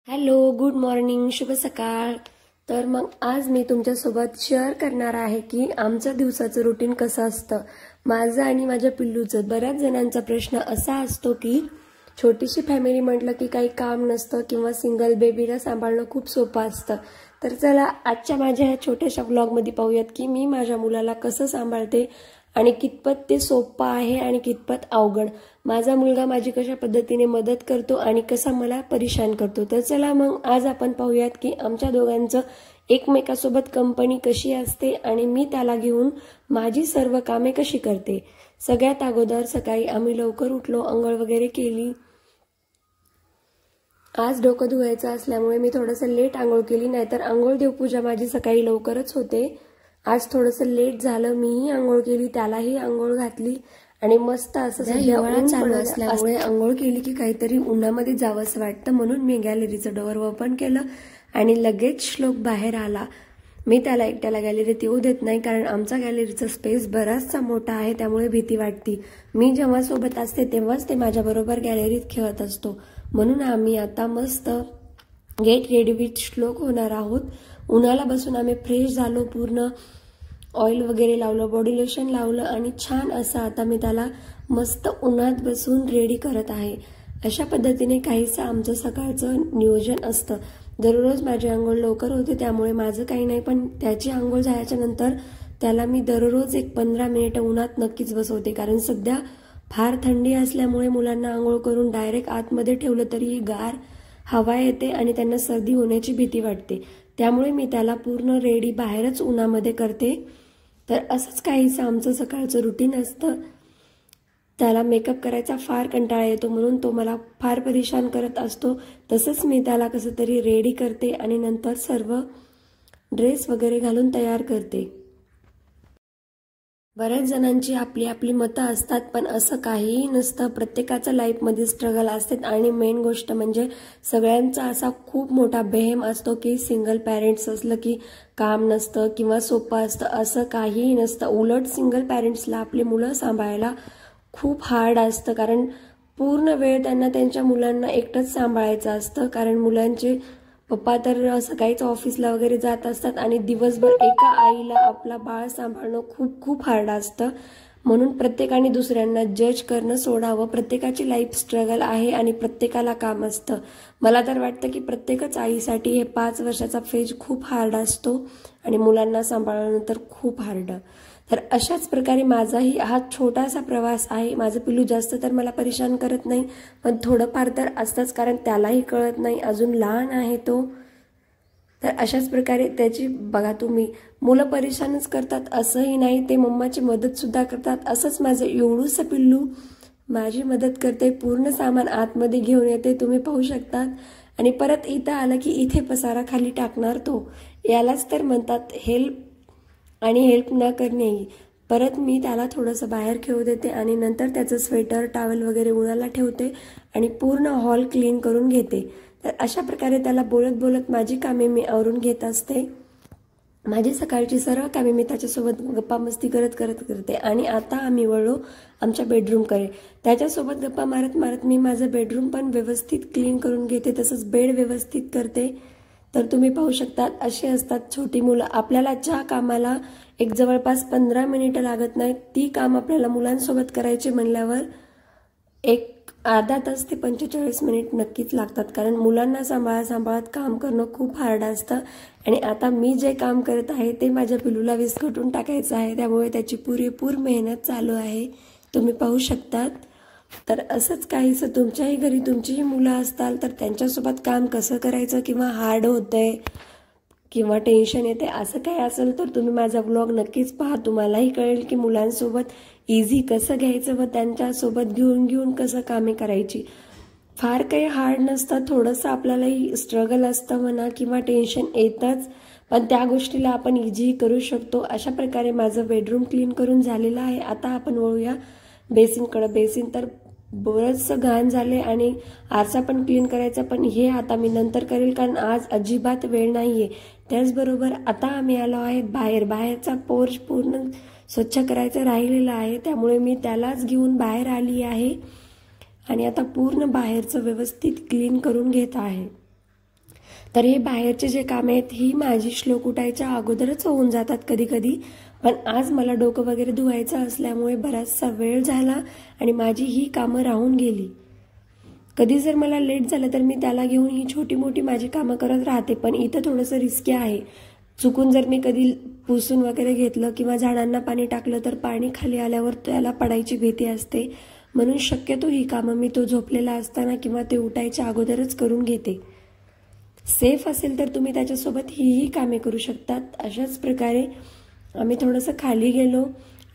Hello, good morning, शुभ सकाळ। तर मग आज मी तुमच्यासोबत शेअर करणार आहे की आमचं दिवसाचं रुटीन कसं असतं। माझं आणि माझ्या पिल्लूचं बऱ्याच जणांचा प्रश्न असा असतो की छोटीशी फॅमिली म्हटलं की काही काम नसतं किंवा सिंगल बेबीला सांभाळणं खूप सोपं असतं। तर चला आजच्या माझ्या ह्या छोट्याशा व्लॉगमध्ये पाहूयात की मी माझ्या मुलाला कसं सांभाळते आणि कितपत ते सोपं आहे आणि कितपत अवघड। माझा मुलगा माझी कशा पद्धतीने मदत करतो आणि कसा मला परेशान करतो। तर चला मग आज आपण पाहूयात की आमच्या दोघांचं एकमेकांसोबत कंपनी कशी असते आणि मी त्याला घेऊन माझी सर्व कामे कशी करते। सगळ्यात अगोदर सकाळी आम्ही लवकर उठलो, अंघोळ वगैरे केली। आज डोकं धुवायचं असल्यामुळे मी थोडंसं लेट अंघोळ केली, नाहीतर अंघोळ देवपूजा माझी सकाळी लवकरच होते। आज थोडंसं लेट झालं, मीही अंघोळ केली, त्यालाही अंघोळ घातली आणि मस्त असं हिवाळा चालू असल्यामुळे अंघोळ केली की काहीतरी उन्हामध्ये जावंसं वाटतं, म्हणून मी गॅलरीचं डोअर ओपन केलं आणि लगेच श्लोक बाहेर आला। मी त्याला एकट्याला गॅलरीत येऊ देत नाही, कारण आमचा गॅलरीचा स्पेस बराचसा मोठा आहे, त्यामुळे भीती वाटते। मी जेव्हा सोबत असते तेव्हाच ते माझ्याबरोबर गॅलरीत खेळत असतो। म्हणून आम्ही आता मस्त गेट रेडी विथ श्लोक होणार आहोत। उन्हाला बसून आम्ही फ्रेश झालो, पूर्ण ऑइल वगैरे लावलं, बॉडी लोशन लावलं आणि छान असं आता मी त्याला मस्त उन्हात बसून रेडी करत आहे। अशा पद्धतीने काहीसं आमचं सकाळचं नियोजन असतं। दररोज माझी अंघोळ लवकर होते, त्यामुळे माझं काही नाही, पण त्याची अंघोळ झाल्याच्या नंतर त्याला मी दररोज एक 15 मिनिटं उन्हात नक्कीच बसवते, कारण सध्या फार थंडी असल्यामुळे मुलांना अंघोळ करून डायरेक्ट आतमध्ये ठेवलं तरीही गार हवा येते आणि त्यांना सर्दी होण्याची भीती वाटते। त्यामुळे मी त्याला पूर्ण रेडी बाहेरच उन्हामध्ये करते। तर असंच काहीसं आमचं सकाळचं रुटीन असतं। त्याला मेकअप करायचा फार कंटाळा येतो, म्हणून तो मला फार परेशान करत असतो। तसंच मी त्याला कसं तरी रेडी करते आणि नंतर सर्व ड्रेस वगैरे घालून तयार करते। बऱ्याच जणांची आपली आपली मतं असतात, पण असं काहीही नसतं। प्रत्येकाच्या लाईफमध्ये स्ट्रगल असतात आणि मेन गोष्ट म्हणजे सगळ्यांचा असा खूप मोठा बेहेम असतो की सिंगल पॅरेंट्स असलं की काम नसतं किंवा सोपं असतं, असं काहीही नसतं। उलट सिंगल पॅरेंट्सला आपली मुलं सांभाळायला खूप हार्ड असतं, कारण पूर्ण वेळ त्यांना त्यांच्या मुलांना एकटंच सांभाळायचं असतं, कारण मुलांचे पप्पा तर सकाळीच ऑफिसला वगैरे जात असतात आणि दिवसभर एका आईला आपला बाळ सांभाळणं खूप खूप हार्ड असतं। म्हणून प्रत्येकाने दुसऱ्यांना जज करणं सोडावं। प्रत्येकाची लाईफ स्ट्रगल आहे आणि प्रत्येकाला काम असतं। मला तर वाटतं की प्रत्येकच आईसाठी हे 5 वर्षाचा फेज खूप हार्ड असतो आणि मुलांना सांभाळल्यानंतर खूप हार्ड। तर अशाच प्रकारे माझाही हा छोटासा प्रवास आहे। माझं पिल्लू जास्त तर मला परेशान करत नाही, पण थोडंफार तर असतंच, कारण त्यालाही कळत नाही, अजून लहान आहे तो। तर अशाच प्रकारे त्याची बघा तुम्ही, मुलं परेशानच करतात असंही नाही, ते मम्माची मदत सुद्धा करतात। असंच माझं एवढूसं पिल्लू माझी मदत करते, पूर्ण सामान आतमध्ये घेऊन येते, तुम्ही पाहू शकतात। आणि परत इथं आलं की इथे पसारा खाली टाकणार तो। यालाच तर म्हणतात हेल्प आणि हेल्प न करणे। परत मी त्याला थोडंसं बाहेर खेळू देते आणि नंतर त्याचं स्वेटर टॉवेल वगैरे उन्हाला ठेवते आणि पूर्ण हॉल क्लीन करून घेते। तर अशा प्रकारे त्याला बोलत बोलत माझी कामे मी आवरून घेत असते। माझी सकाळची सर्व कामे मी त्याच्यासोबत गप्पा मस्ती करत करते आणि आता आम्ही वळलो आमच्या बेडरूमकडे। त्याच्यासोबत गप्पा मारत मारत मी माझं बेडरूम पण व्यवस्थित क्लीन करून घेते, तसंच बेड व्यवस्थित करते। तर तुम्ही पाहू शकतात अशी असतात छोटी मुलं। आपल्याला ज्या कामाला एक जवळपास 15 मिनिटं लागत नाहीत, ती काम आपल्याला मुलांसोबत करायचे म्हणल्यावर एक अर्धा तास ते 45 मिनिट नक्कीच लागतात, कारण मुलांना सांभाळत काम करणं खूप हार्ड असतं। आणि आता मी जे काम करत आहे ते माझ्या पिल्लूला विस्कटून टाकायचं आहे, त्यामुळे त्याची पुरेपूर मेहनत चालू आहे, तुम्ही पाहू शकतात। तर असंच काहीसं तुमच्याही घरी तुमचीही मुलं असताल तर त्यांच्यासोबत काम कसं करायचं किंवा हार्ड होतंय किंवा टेन्शन येते असं काही असेल तर तुम्ही माझा व्लॉग नक्कीच पहा। तुम्हालाही कळेल की मुलांसोबत इझी कसं घ्यायचं व त्यांच्यासोबत घेऊन कसं कामे करायची। फार काही हार्ड नसतं, थोडंसं आपल्यालाही स्ट्रगल असतं म्हणा किंवा टेन्शन येतंच, पण त्या गोष्टीला आपण इझी करू शकतो। अशा प्रकारे माझं बेडरूम क्लीन करून झालेलं आहे। आता आपण वळूया बेसिनकडे। बेसिन तर बरंचसं घाण झाले आणि आरसा पण क्लीन करायचा, पण हे आता मी नंतर करेल, कारण आज अजिबात वेळ नाहीये। त्याचबरोबर आता आम्ही आलो आहे बाहेरचा पोर्च पूर्ण स्वच्छ करायचं राहिलेलं आहे, त्यामुळे मी त्यालाच घेऊन बाहेर आली आहे आणि आता पूर्ण बाहेरचं व्यवस्थित क्लीन करून घेत आहे। तर हे बाहेरचे जे काम आहेत ही माझी श्लोक उठायच्या अगोदरच होऊन जातात कधी कधी, पण आज मला डोकं वगैरे धुवायचं असल्यामुळे बराचसा वेळ झाला आणि माझी ही कामं राहून गेली. कधी जर मला लेट झालं तर मी त्याला घेऊन ही छोटी मोठी माझी कामं करत राहते, पण इथं थोडंसं रिस्की आहे. चुकून जर मी कधी पुसून वगैरे घेतलं किंवा झाडांना पाणी टाकलं तर पाणी खाली आल्यावर त्याला पडायची भीती असते, म्हणून शक्यतो ही कामं मी तो झोपलेला असताना किंवा ते उठायच्या अगोदरच करून घेते. सेफ असेल तर तुम्ही त्याच्यासोबत ही कामे करू शकतात. अशाच प्रकारे आम्ही थोडंसं खाली गेलो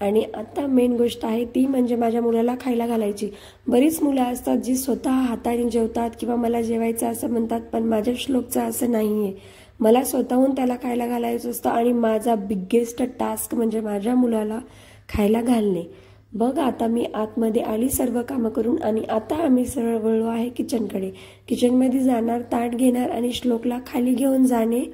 आणि आता मेन गोष्ट आहे ती म्हणजे माझ्या मुलाला खायला घालायची. बरीच मुलं असतात जी स्वतः हाताने जेवतात किंवा मला जेवायचं असं म्हणतात, पण माझ्या श्लोकचं असं नाहीये. मला स्वतःहून त्याला खायला घालायचं असतं आणि माझा बिगेस्ट टास्क म्हणजे माझ्या मुलाला खायला घालणे. बघ आता मी आतमध्ये आली सर्व कामं करून आणि आता आम्ही सरळ वळलो आहे किचनकडे. किचनमध्ये जाणार, ताट घेणार आणि श्लोकला खाली घेऊन जाणे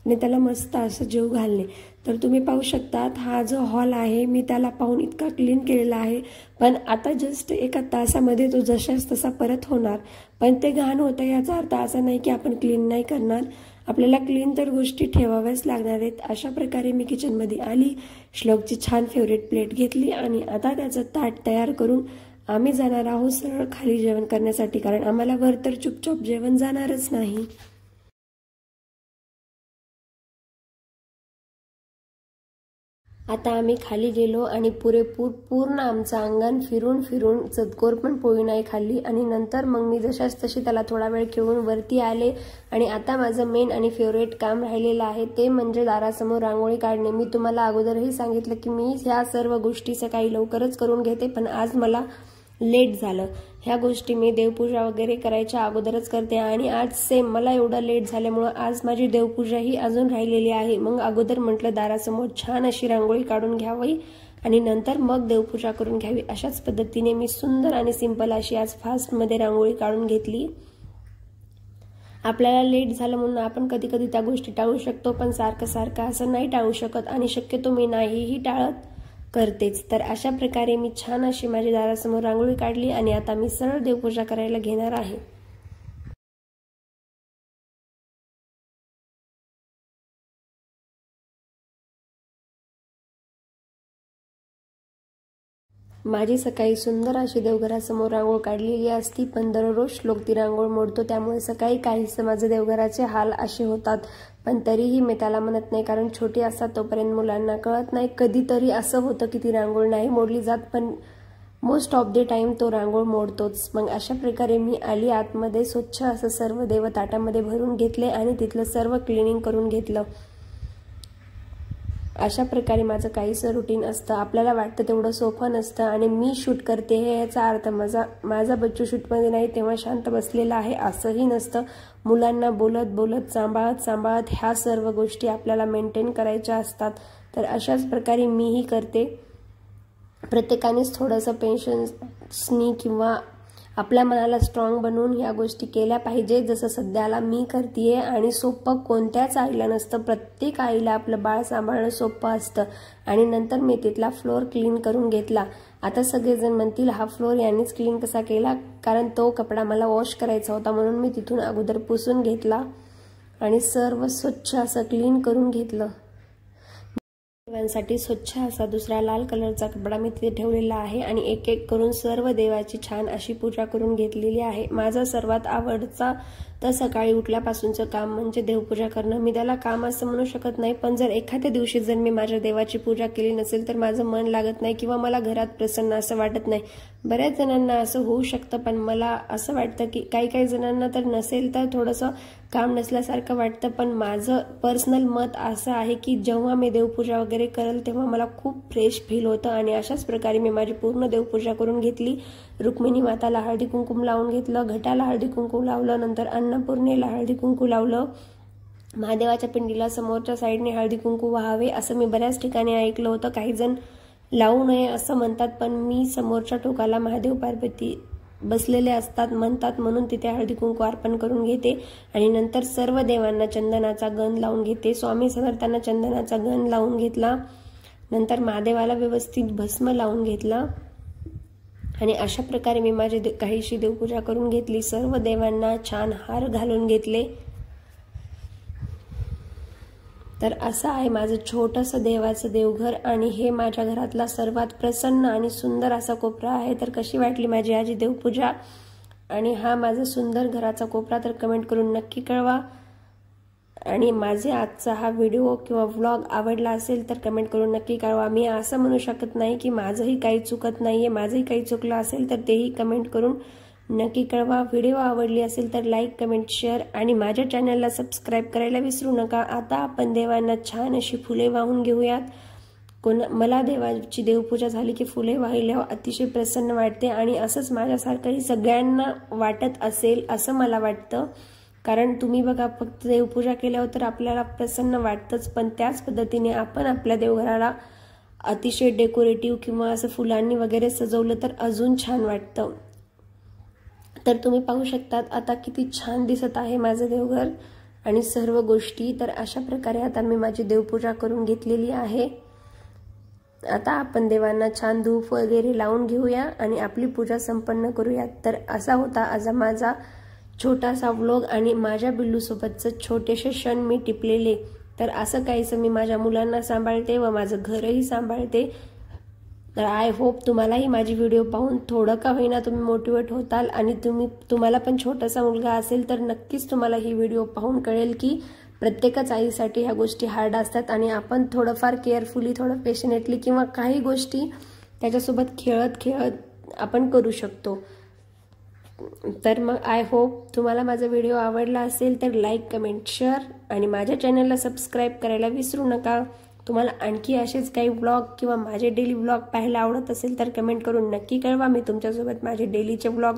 आणि त्याला मस्त असं जेव घालणे. तर तुम्ही पाहू शकतात हा जो हॉल आहे मी त्याला पाहून इतका क्लीन केलेला आहे, पण आता जस्ट एका तासामध्ये तो जशाच तसा परत होणार. पण ते घाण होतं याचा अर्थ असा नाही की आपण क्लीन नाही करणार, आपल्याला क्लीन तर गोष्टी ठेवाव्याच लागणार आहेत. अशा प्रकारे मी किचनमध्ये आली, श्लोकची छान फेवरेट प्लेट घेतली आणि आता त्याचं ताट तयार करून आम्ही जाणार आहोत सरळ खाली जेवण करण्यासाठी, कारण आम्हाला वर तर चुपचाप जेवण जाणारच नाही. आता आम्ही खाली गेलो आणि पूर्ण आमचं अंगण फिरून फिरून चतकोर पण पोळी नाही खाल्ली आणि नंतर मग मी जशाच तशी त्याला थोडा वेळ खेळून वरती आले आणि आता माझं मेन आणि फेवरेट काम राहिलेलं आहे ते म्हणजे दारासमोर रांगोळी काढणे. मी तुम्हाला अगोदरही सांगितलं की मी ह्या सर्व गोष्टी सकाळी लवकरच करून घेते, पण आज मला लेट झालं. ह्या गोष्टी मी देवपूजा वगैरे करायच्या अगोदरच करते आणि आज सेम मला एवढं लेट झाल्यामुळं आज माझी देवपूजा ही अजून राहिलेली आहे. मग अगोदर म्हटलं दारासमोर छान अशी रांगोळी काढून घ्यावी आणि नंतर मग देवपूजा करून घ्यावी. अशाच पद्धतीने मी सुंदर आणि सिंपल अशी आज फास्टमध्ये रांगोळी काढून घेतली. आपल्याला लेट झालं म्हणून आपण कधी कधी त्या गोष्टी टाळू शकतो, पण सारखं सारखं असं नाही टाळू शकत आणि शक्यतो मी नाहीही टाळत करतेच. तर अशा प्रकारे मी छान अशी माझ्या दारासमोर रांगोळी काढली आणि आता मी सरळ देवपूजा करायला घेणार आहे. माझी सकाळी सुंदर अशी देवघरासमोर रांगोळ काढलेली असती, पण दररोज श्लोक ती रांगोळ मोडतो, त्यामुळे सकाळी काहीसं माझे देवघराचे हाल असे होतात. पण तरीही मी त्याला म्हणत नाही, कारण छोटी असतात तोपर्यंत मुलांना कळत नाही. कधीतरी असं होतं की ती रांगोळ नाही मोडली जात, पण मोस्ट ऑफ द टाइम तो रांगोळ मोडतोच. मग अशा प्रकारे मी आली आतमध्ये, स्वच्छ असं सर्व देव ताटामध्ये भरून घेतले आणि तिथलं सर्व क्लिनिंग करून घेतलं. अशा प्रकारे माझं काहीसं रुटीन असतं. आपल्याला वाटतं तेवढं सोपं नसतं आणि मी शूट करते हे याचा अर्थ माझा बच्चू शूटमध्ये नाही तेव्हा शांत बसलेला आहे असंही नसतं. मुलांना बोलत बोलत सांभाळत ह्या सर्व गोष्टी आपल्याला मेंटेन करायच्या असतात. तर अशाच प्रकारे मीही करते. प्रत्येकानेच थोडंसं पेशन्सनी किंवा आपल्या मनाला स्ट्रॉंग बनवून ह्या गोष्टी केल्या पाहिजे, जसं सध्याला मी करतेय. आणि सोपं कोणत्याच आईला नसतं, प्रत्येक आईला आपलं बाळ सांभाळणं सोपं असतं. आणि नंतर मी तिथला फ्लोअर क्लीन करून घेतला. आता सगळेजण म्हणतील हा फ्लोअर यांनीच क्लीन कसा केला, कारण तो कपडा मला वॉश करायचा होता म्हणून मी तिथून अगोदर पुसून घेतला आणि सर्व स्वच्छ असं क्लीन करून घेतलं. देवांसाठी स्वच्छ असा दुसरा लाल कलरचा कपडा मी तिथे ठेवलेला आहे आणि एक एक करून सर्व देवाची छान अशी पूजा करून घेतलेली आहे. माझा सर्वात आवडता तर सकाळी उठल्यापासूनचं काम म्हणजे देवपूजा करणं. मी त्याला काम असं म्हणू शकत नाही, पण जर एखाद्या दिवशी जर मी माझ्या देवाची पूजा केली नसेल तर माझं मन लागत नाही किंवा मला घरात प्रसन्न असं वाटत नाही. बऱ्याच जणांना असं होऊ शकतं, पण मला असं वाटतं की काही जणांना तर नसेल तर थोडंसं काम नसल्यासारखं वाटतं. पण माझं पर्सनल मत असं आहे की जेव्हा मी देवपूजा वगैरे करेल तेव्हा मला खूप फ्रेश फील होतं. आणि अशाच प्रकारे मी माझी पूर्ण देवपूजा करून घेतली. रुक्मिणी माताला हळदी कुंकुम लावून घेतलं, घटाला हळदी कुंकुम लावलं, नंतर अन्नपूर्णेला हळदी कुंकू लावलं. महादेवाच्या पिंडीला समोरच्या साईडने हळदी कुंकू व्हावे असं मी बऱ्याच ठिकाणी ऐकलं होतं. काही जण लावू नये असं म्हणतात, पण मी समोरच्या टोकाला महादेव पार्वती बसलेले असतात म्हणतात म्हणून तिथे हळदी कुंकू अर्पण करून घेते. आणि नंतर सर्व देवांना चंदनाचा गंध लावून घेते. स्वामी समर्थांना चंदनाचा गंध लावून घेतला, नंतर महादेवाला व्यवस्थित भस्म लावून घेतला आणि अशा प्रकारे मी माझी काहीशी देवपूजा करून घेतली. सर्व देवांना छान हार घालून घेतले. तर असं आहे माझं छोटंसं देवाचं देवघर आणि हे माझ्या घरातला सर्वात प्रसन्न आणि सुंदर असा कोपरा आहे। तर कशी वाटली माझी आजी देवपूजा आणि हा माझा सुंदर घराचा कोपरा तर कमेंट करून नक्की कळवा। आणि माझे आजचा हा व्हिडिओ किंवा व्लॉग आवडला असेल तर कमेंट करून नक्की कळवा। मी असं म्हणू शकत नाही की माझंही काही चुकत नाहीये, माझंही काही चुकलं असेल तर तेही कमेंट करून नक्की कळवा। व्हिडिओ आवडली असेल तर लाईक, कमेंट, शेअर आणि माझ्या चॅनलला सबस्क्राईब करायला विसरू नका। आता आपण देवांना छान अशी फुले वाहून घेऊयात। मला देवाची देवपूजा झाली की फुले वाहिल्यावर अतिशय प्रसन्न वाटते आणि असंच माझ्यासारखंही सगळ्यांना वाटत असेल असं मला वाटतं। कारण तुम्ही बघा फक्त देवपूजा केल्यावर तर आपल्याला प्रसन्न वाटतंच, पण त्याच पद्धतीने आपण आपल्या देवघराला अतिशय डेकोरेटिव्ह किंवा असं फुलांनी वगैरे सजवलं तर अजून छान वाटतं। तर तुम्ही पाहू शकतात आता किती छान दिसत आहे माझं देवघर आणि सर्व गोष्टी। तर अशा प्रकारे आता मी माझी देवपूजा करून घेतलेली आहे। आता आपण देवांना छान धूप वगैरे लावून घेऊया आणि आपली पूजा संपन्न करूया। तर असा होता आज माझा छोटासा व्लॉग आणि माझ्या बिल्लू सोबतचे छोटेसे क्षण मी टिपलेले। तर असं काहीसं मी माझ्या मुलांना सांभाळते व माझं घरही सांभाळते। तर आय होप तुम्हालाही माझी व्हिडिओ पाहून थोडं का होईना तुम्ही मोटिवेट होताल आणि तुम्हाला पण छोटासा मुलगा असेल तर नक्कीच तुम्हाला ही व्हिडिओ पाहून कळेल की प्रत्येकच आईसाठी ह्या गोष्टी हार्ड असतात आणि आपण थोडंफार केअरफुली, थोडं पेशनेटली किंवा काही गोष्टी त्याच्यासोबत खेळत आपण करू शकतो। तर मग आय होप तुम्हाला माझा व्हिडिओ आवडला असेल तर लाईक, कमेंट, शेअर आणि माझ्या चॅनलला सबस्क्राईब करायला विसरू नका। तुम्हाला आणखी असेच काही व्लॉग किंवा माझे डेली व्लॉग पाहायला आवडत असेल तर कमेंट करून नक्की कळवा। मी तुमच्यासोबत माझे डेलीचे व्लॉग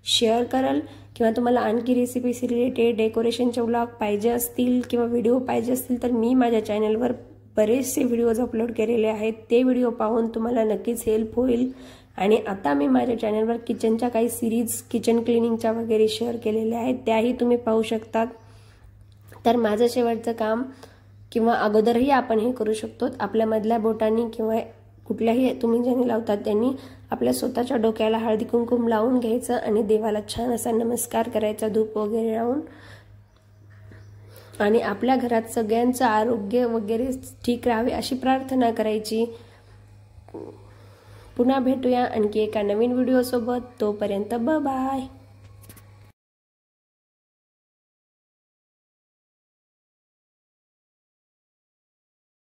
शेअर करेल किंवा तुम्हाला आणखी रेसिपीज रिलेटेड डेकोरेशनचे व्लॉग पाहिजे असतील किंवा व्हिडिओ पाहिजे असतील तर मी माझ्या चॅनलवर बरेचसे व्हिडिओज अपलोड केलेले आहेत। ते व्हिडिओ पाहून तुम्हाला नक्कीच हेल्प होईल। आणि आता मी माझ्या चॅनलवर किचनच्या काही सिरीज, किचन क्लिनिंगच्या वगैरे शेअर केलेल्या आहेत, त्याही तुम्ही पाहू शकतात। तर माझं शेवटचं काम किंवा अगोदरही आपण हे करू शकतो, आपल्या मधल्या बोटांनी किंवा कुठल्याही तुम्ही ज्यांनी लावतात त्यांनी आपल्या स्वतःच्या डोक्याला हळदी कुंकुम लावून घ्यायचं आणि देवाला छान असा नमस्कार करायचा धूप वगैरे लावून आणि आपल्या घरात सगळ्यांचं आरोग्य वगैरे ठीक राहावे अशी प्रार्थना करायची। पुन्हा भेटूया आणखी एका नवीन व्हिडिओ सोबत, तोपर्यंत बाय बाय।